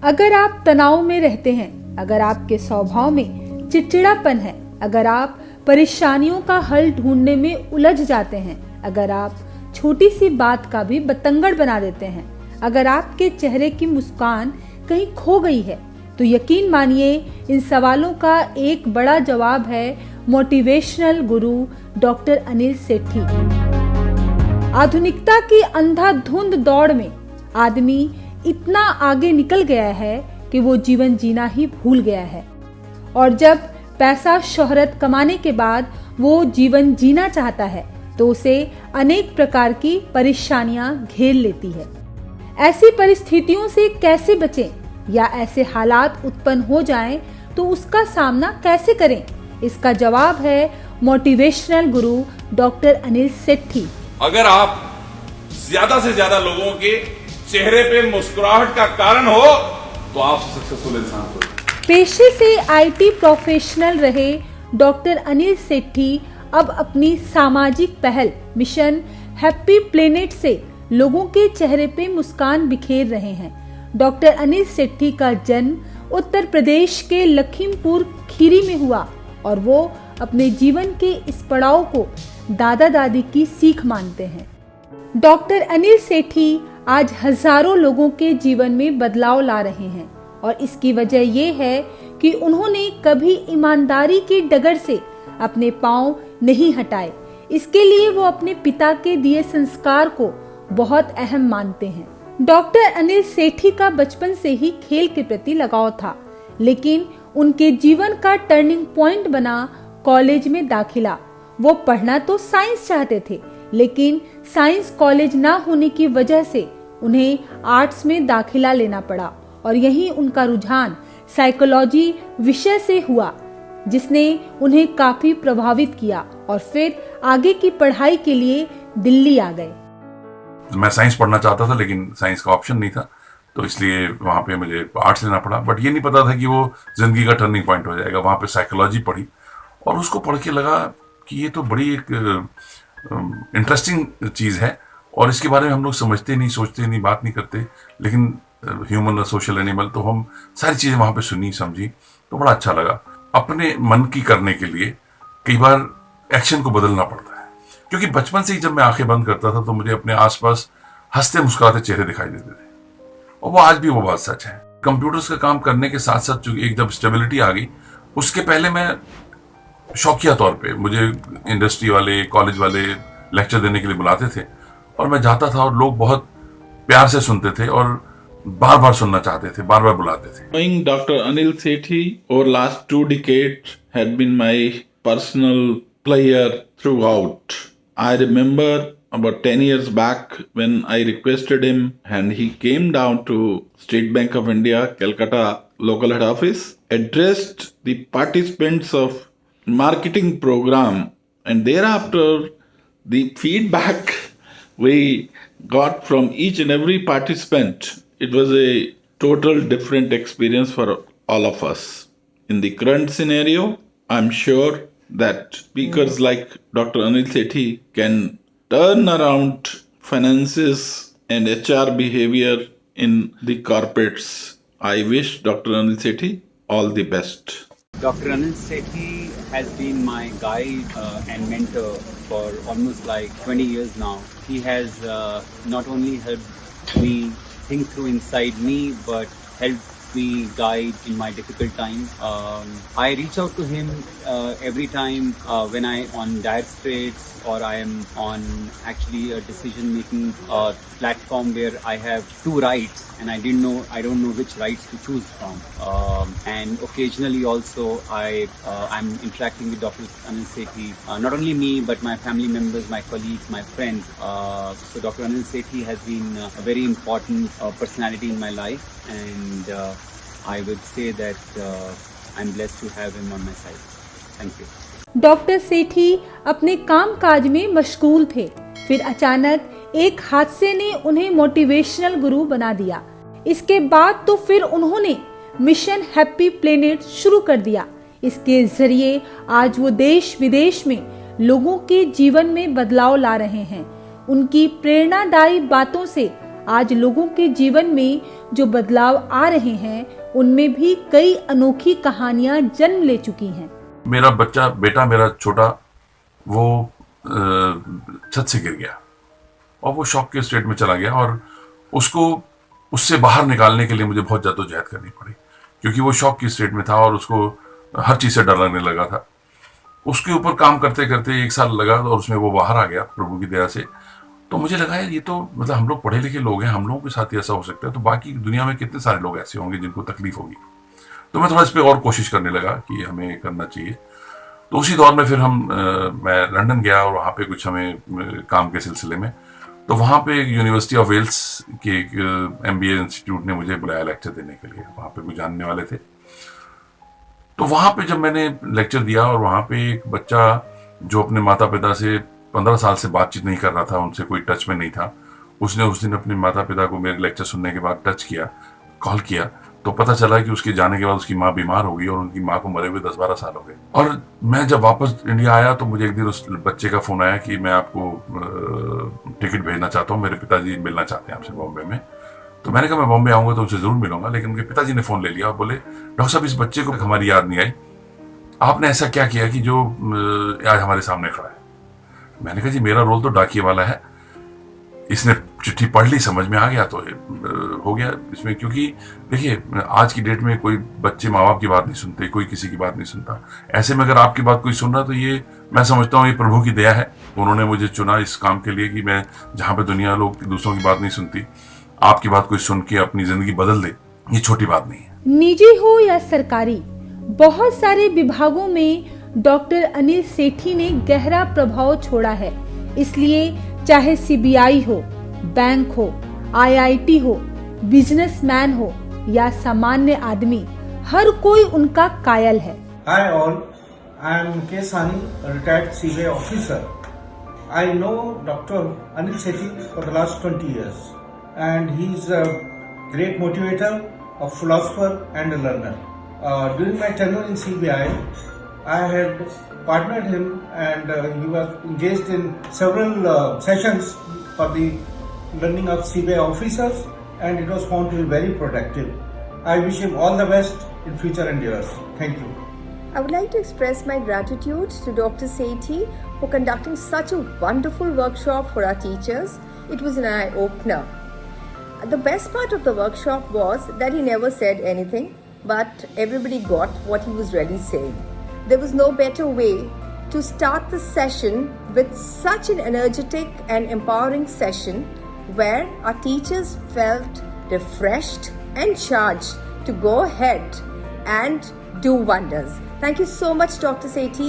अगर आप तनाव में रहते हैं, अगर आपके स्वभाव में चिड़चिड़ापन है, अगर आप परेशानियों का हल ढूंढने में उलझ जाते हैं, अगर आप छोटी सी बात का भी बतंगड़ बना देते हैं, अगर आपके चेहरे की मुस्कान कहीं खो गई है, तो यकीन मानिए इन सवालों का एक बड़ा जवाब है मोटिवेशनल गुरु डॉक्टर अनिल सेठी। आधुनिकता की अंधाधुंध दौड़ में आदमी इतना आगे निकल गया है कि वो जीवन जीना ही भूल गया है, और जब पैसा शोहरत कमाने के बाद वो जीवन जीना चाहता है तो उसे अनेक प्रकार की परेशानियां घेर लेती है। ऐसी परिस्थितियों से कैसे बचें या ऐसे हालात उत्पन्न हो जाएं तो उसका सामना कैसे करें, इसका जवाब है मोटिवेशनल गुरु डॉक्टर अनिल सेठी। अगर आप ज्यादा से ज्यादा लोगों के चेहरे पे मुस्कुराहट का कारण हो तो आप सक्सेसफुल इंसान हो। पेशे से आईटी प्रोफेशनल रहे डॉक्टर अनिल सेठी अब अपनी सामाजिक पहल मिशन हैप्पी प्लेनेट से लोगों के चेहरे पे मुस्कान बिखेर रहे हैं। डॉक्टर अनिल सेठी का जन्म उत्तर प्रदेश के लखीमपुर खीरी में हुआ और वो अपने जीवन के इस पड़ाव को दादा दादी की सीख मानते हैं। डॉक्टर अनिल सेठी आज हजारों लोगों के जीवन में बदलाव ला रहे हैं और इसकी वजह ये है कि उन्होंने कभी ईमानदारी की डगर से अपने पांव नहीं हटाए। इसके लिए वो अपने पिता के दिए संस्कार को बहुत अहम मानते हैं। डॉक्टर अनिल सेठी का बचपन से ही खेल के प्रति लगाव था, लेकिन उनके जीवन का टर्निंग पॉइंट बना कॉलेज में दाखिला। वो पढ़ना तो साइंस चाहते थे, लेकिन साइंस कॉलेज ना होने की वजह से उन्हें आर्ट्स में दाखिला लेना पड़ा और यहीं उनका रुझान साइकोलॉजी विषय से हुआ, जिसने उन्हें काफी प्रभावित किया और फिर आगे की पढ़ाई के लिए दिल्ली आ गए। मैं साइंस पढ़ना चाहता था, लेकिन साइंस का ऑप्शन नहीं था, तो इसलिए वहाँ पे मुझे आर्ट्स लेना पड़ा। बट ये नहीं पता था कि वो जिंदगी का टर्निंग पॉइंट हो जाएगा। वहाँ पे साइकोलॉजी पढ़ी और उसको पढ़ के लगा कि ये तो बड़ी एक इंटरेस्टिंग चीज़ है और इसके बारे में हम लोग समझते नहीं, सोचते नहीं, बात नहीं करते। लेकिन ह्यूमन और सोशल एनिमल, तो हम सारी चीज़ें वहाँ पे सुनी समझी तो बड़ा अच्छा लगा। अपने मन की करने के लिए कई बार एक्शन को बदलना पड़ता है, क्योंकि बचपन से ही जब मैं आंखें बंद करता था तो मुझे अपने आसपास हंसते मुस्कुराते चेहरे दिखाई देते थे, और वो आज भी वो बात सच है। कंप्यूटर्स का काम करने के साथ साथ जो एक जब स्टेबिलिटी आ गई, उसके पहले मैं शौकिया तौर पे, मुझे इंडस्ट्री वाले, कॉलेज वाले लेक्चर देने के लिए बुलाते थे और मैं जाता था और लोग बहुत प्यार से सुनते थे और बार बार सुनना चाहते थे, बार बार बुलाते थे। Knowing Dr. Anil Sethi over last 2 decades had been my personal player throughout. I remember about 10 years back when I requested him and he came down to State Bank of India, Calcutta local head office, addressed the participants of marketing program, and thereafter the feedback we got from each and every participant, it was a total different experience for all of us. In the current scenario, I'm sure that speakers like Dr. Anil Sethi can turn around finances and HR behavior in the corporates. I wish Dr. Anil Sethi all the best. Dr. Anil Sethi has been my guide and mentor for almost like 20 years now. He has not only helped me think through inside me, but helped me guide in my difficult time. I reach out to him every time when I on dire straits or I am on actually a decision making platform where I have two rights and I don't know which rights to choose from. And occasionally also I'm interacting with Dr. Anil Sethi, not only me but my family members, my colleagues, my friends. So Dr. Anil Sethi has been a very important personality in my life, and I would say that I'm blessed to have him on my side. Thank you. Doctor Sethi अपने काम काज में मशगूल थे, फिर अचानक एक हादसे ने उन्हें मोटिवेशनल गुरु बना दिया। इसके बाद तो फिर उन्होंने मिशन हैप्पी प्लेनेट शुरू कर दिया। इसके जरिए आज वो देश विदेश में लोगों के जीवन में बदलाव ला रहे हैं। उनकी प्रेरणादायी बातों से आज लोगों के जीवन में जो बदलाव आ रहे हैं उनमें भी कई अनोखी कहानियां जन्म ले चुकी हैं। मेरा बेटा मेरा छोटा, वो छत से गिर गया और वो शॉक के स्टेट में चला गया, और उसको उससे बाहर निकालने के लिए मुझे बहुत जद्दोजहद करनी पड़ी, क्योंकि वो शॉक की स्टेट में था और उसको हर चीज से डर लगने लगा था। उसके ऊपर काम करते करते 1 साल लगा और उसमें वो बाहर आ गया प्रभु की दया से। तो मुझे लगा यार, ये तो मतलब हम लोग पढ़े लिखे लोग हैं, हम लोगों के साथ ही ऐसा हो सकता है, तो बाकी दुनिया में कितने सारे लोग ऐसे होंगे जिनको तकलीफ होगी। तो मैं थोड़ा इस पर और कोशिश करने लगा कि हमें करना चाहिए। तो उसी दौर में फिर मैं लंदन गया और वहाँ पे कुछ हमें काम के सिलसिले में, तो वहाँ पे यूनिवर्सिटी ऑफ वेल्स के एक MBA इंस्टीट्यूट ने मुझे बुलाया लेक्चर देने के लिए। वहाँ पे कुछ जानने वाले थे, तो वहाँ पे जब मैंने लेक्चर दिया और वहाँ पे एक बच्चा जो अपने माता पिता से 15 साल से बातचीत नहीं कर रहा था, उनसे कोई टच में नहीं था, उसने उस दिन अपने माता पिता को मेरे लेक्चर सुनने के बाद टच किया, कॉल किया, तो पता चला कि उसके जाने के बाद उसकी माँ बीमार हो गई और उनकी माँ को मरे हुए 10-12 साल हो गए। और मैं जब वापस इंडिया आया तो मुझे एक दिन उस बच्चे का फोन आया कि मैं आपको टिकट भेजना चाहता हूँ, मेरे पिताजी मिलना चाहते हैं आपसे बॉम्बे में। तो मैंने कहा मैं बॉम्बे आऊंगा तो उनसे जरूर मिलूंगा, लेकिन उनके पिताजी ने फोन ले लिया और बोले, डॉक्टर साहब इस बच्चे को हमारी याद नहीं आई, आपने ऐसा क्या किया कि जो आज हमारे सामने खड़ा है। मैंने कहा जी मेरा रोल तो डाकिए वाला है, इसने चिट्ठी पढ़ ली, समझ में आ गया तो हो गया इसमें। क्योंकि देखिए आज की डेट में कोई बच्चे माँ बाप की बात नहीं सुनते, कोई किसी की बात नहीं सुनता। ऐसे में अगर आपकी बात कोई सुन रहा तो ये मैं समझता हूँ ये प्रभु की दया है। उन्होंने मुझे चुना इस काम के लिए कि मैं जहाँ पे दुनिया लोग दूसरों की बात नहीं सुनती, आपकी बात कोई सुन के अपनी जिंदगी बदल दे, ये छोटी बात नहीं है। निजी हो या सरकारी, बहुत सारे विभागों में डॉक्टर अनिल सेठी ने गहरा प्रभाव छोड़ा है। इसलिए चाहे CBI हो, बैंक हो, IIT हो, बिजनेसमैन हो या सामान्य आदमी, हर कोई उनका कायल है। Hi all, I am K. Sani, a retired CBI officer. I know Dr. Anil Sethi for the last 20 years, and he is a great motivator, a philosopher and a learner. During my tenure in CBI, I had partnered him and he was engaged in several sessions for the learning of CBI officers, and it was found to be very productive. I wish him all the best in future endeavors. Thank you. I would like to express my gratitude to Dr. Sethi for conducting such a wonderful workshop for our teachers. It was an eye-opener. The best part of the workshop was that he never said anything, but everybody got what he was really saying. There was no better way to start the session with such an energetic and empowering session where our teachers felt refreshed and charged to go ahead and do wonders. Thank you so much, Dr. Sethi.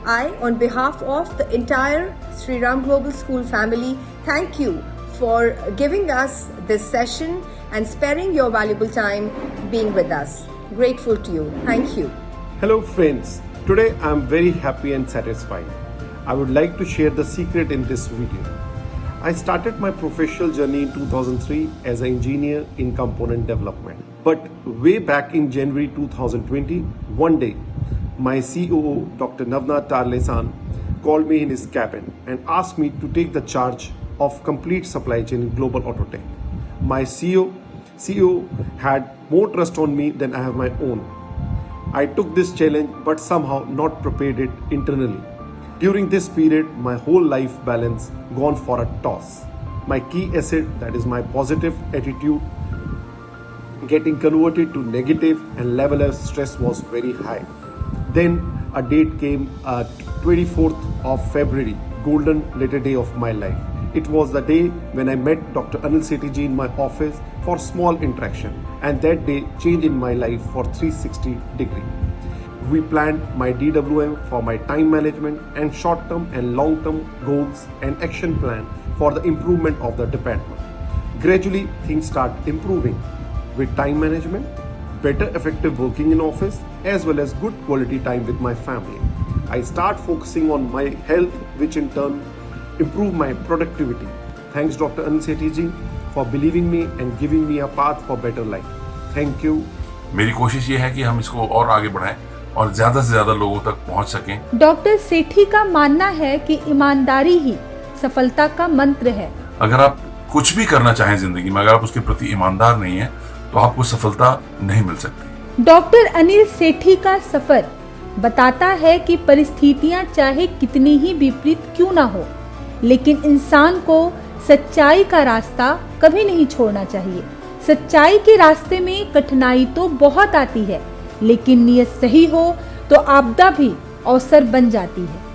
I, on behalf of the entire Sri Ram Global School family, thank you for giving us this session and sparing your valuable time being with us. Grateful to you. Thank you. Hello friends, today I am very happy and satisfied. I would like to share the secret in this video. I started my professional journey in 2003 as an engineer in component development. But way back in January 2020, one day, my COO, Dr. Navnath Tarlesan, called me in his cabin and asked me to take the charge of complete supply chain in Global Autotech. My CEO had more trust on me than I have my own. I took this challenge but somehow not prepared it internally. During this period, my whole life balance gone for a toss. My key asset, that is my positive attitude, getting converted to negative, and level of stress was very high. Then a date came, 24th of February, golden letter day of my life. It was the day when I met Dr. Anil Sethi ji in my office for small interaction, and that day changed in my life for 360 degree. We planned my DWM for my time management and short-term and long-term goals and action plan for the improvement of the department. Gradually, things start improving with time management, better effective working in office, as well as good quality time with my family. I start focusing on my health, which in turn improve my productivity. Thanks Dr. Anil Sethi ji for believing me and giving me a path for better life. Thank you. मेरी कोशिश ये है कि हम इसको और आगे बढ़ाएं और ज्यादा से ज्यादा लोगों तक पहुंच सकें। डॉक्टर सेठी का मानना है कि ईमानदारी ही सफलता का मंत्र है। अगर आप कुछ भी करना चाहें जिंदगी में, अगर आप उसके प्रति ईमानदार नहीं है तो आपको सफलता नहीं मिल सकती। डॉक्टर अनिल सेठी का सफर बताता है कि परिस्थितियां चाहे कितनी ही विपरीत क्यों ना हो, लेकिन इंसान को सच्चाई का रास्ता कभी नहीं छोड़ना चाहिए। सच्चाई के रास्ते में कठिनाई तो बहुत आती है, लेकिन नियत सही हो तो आपदा भी अवसर बन जाती है।